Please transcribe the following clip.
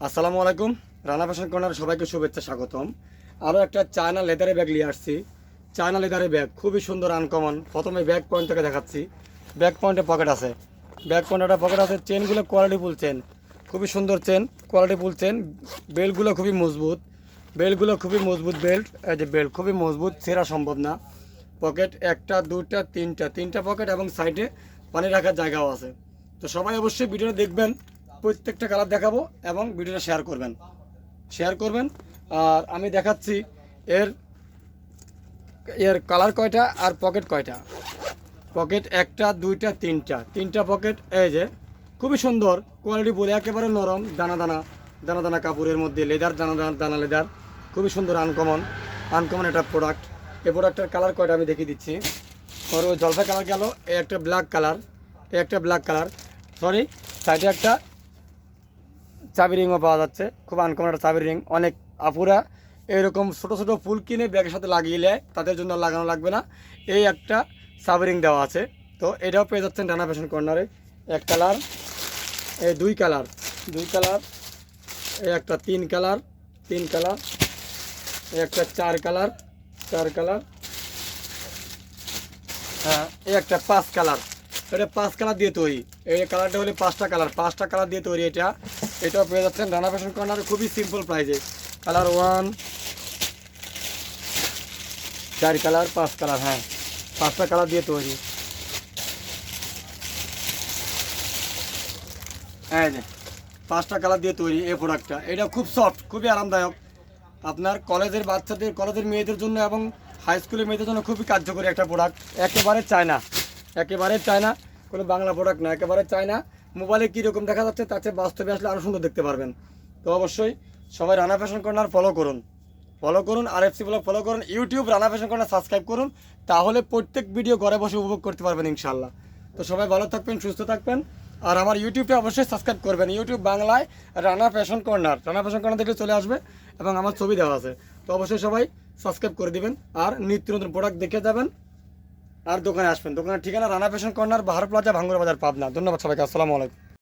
আসসালামু আলাইকুম। Rana fashion corner সবাইকে শুভেচ্ছা স্বাগতম। আরও একটা চায়না লেদারে ব্যাগ নিয়ে আসছি। চায়না লেদারে ব্যাগ খুবই সুন্দর, আনকমন। প্রথমে ব্যাক পয়েন্ট থেকে দেখাচ্ছি। ব্যাক পয়েন্টে পকেট আছে, ব্যাক পয়েন্টে একটা পকেট আছে। চেনগুলো কোয়ালিটিফুল চেন, খুবই সুন্দর চেন, কোয়ালিটিফুল চেন। বেল্টগুলো খুবই মজবুত, বেল্টগুলো খুবই মজবুত বেল্ট। এই যে বেল্ট খুবই মজবুত, ছেঁড়া সম্ভব না। পকেট একটা দুটা তিনটা পকেট এবং সাইডে পানি রাখার জায়গাও আছে। তো সবাই অবশ্যই ভিডিওটা দেখবেন, প্রত্যেকটা কালার দেখাবো এবং ভিডিওটা শেয়ার করবেন। আর আমি দেখাচ্ছি এর এর কালার কয়টা আর পকেট কয়টা। পকেট একটা দুইটা তিনটা পকেট। এই যে খুবই সুন্দর কোয়ালিটি বলে, একেবারে নরম, দানা দানা দানা দানা কাপড়ের মধ্যে লেদার, দানা দানা দানা লেদার, খুবই সুন্দর, আনকমন একটা প্রোডাক্ট। এই প্রোডাক্টের কালার কয়টা আমি দেখিয়ে দিচ্ছি। ওর ওই জলপাই কালার গেল, এই একটা ব্ল্যাক কালার, সরি, সাইডে একটা চাবি রিংও পাওয়া যাচ্ছে, খুব আনকমন একটা চাবি রিং। অনেক আপুরা এরকম ছোটো ছোটো ফুল কিনে ব্যাগের সাথে লাগিয়ে নেয়, তাদের জন্য লাগানো লাগবে না। এই একটা চাবি রিং দেওয়া আছে। তো এটাও পেয়ে যাচ্ছেন রানা ফ্যাশন কর্নারে। এক কালার, এই দুই কালার, এই একটা তিন কালার, এই একটা চার কালার, হ্যাঁ, এই একটা পাঁচ কালার। এটা 5 কালার দিয়ে তৈরি। এই কালারটা হলে 5টা কালার দিয়ে তৈরি। এটাও পেয়ে যাচ্ছেন রানা ফ্যাশন কর্নার খুবই সিম্পল প্রাইসে। কালার 1, 4 কালার, 5 কালার, হ্যাঁ 5টা কালার দিয়ে তৈরি। হ্যাঁ, যে 5টা কালার দিয়ে তৈরি এই প্রোডাক্টটা। এটা খুব সফট, খুবই আরামদায়ক। আপনার কলেজের বাচ্চাদের, কলেজের মেয়েদের জন্য এবং হাই স্কুলের মেয়েদের জন্য খুবই কার্যকরী একটা প্রোডাক্ট। একেবারে চায়না, কোনো বাংলা প্রোডাক্ট না, একেবারে চায়না। মোবাইলে কীরকম দেখা যাচ্ছে তার চেয়ে বাস্তবে আসলে আরও সুন্দর দেখতে পারবেন। তো অবশ্যই সবাই রানা ফ্যাশন কর্নার ফলো করুন, RFC ব্লগ ফলো করুন, YouTube Rana fashion corner subscribe করুন। তাহলে প্রত্যেক ভিডিও ঘরে বসে উপভোগ করতে পারবেন ইনশাল্লাহ। তো সবাই ভালো থাকবেন, সুস্থ থাকবেন। আর আমার ইউটিউবটা অবশ্যই সাবস্ক্রাইব করবেন। ইউটিউব বাংলায় রানা ফ্যাশন কর্নার দেখলে চলে আসবে এবং আমার ছবি দেওয়া আছে। তো অবশ্যই সবাই সাবস্ক্রাইব করে দিবেন আর নিত্য নতুন প্রোডাক্ট দেখে যাবেন। আর দোকানে আসবেন। দোকানের ঠিকানা রানা ফ্যাশন কর্নার, বাহার প্লাজা, ভাঙ্গুরা বাজার, পাবনা। ধন্যবাদ সবাইকে। আসসালামু আলাইকুম।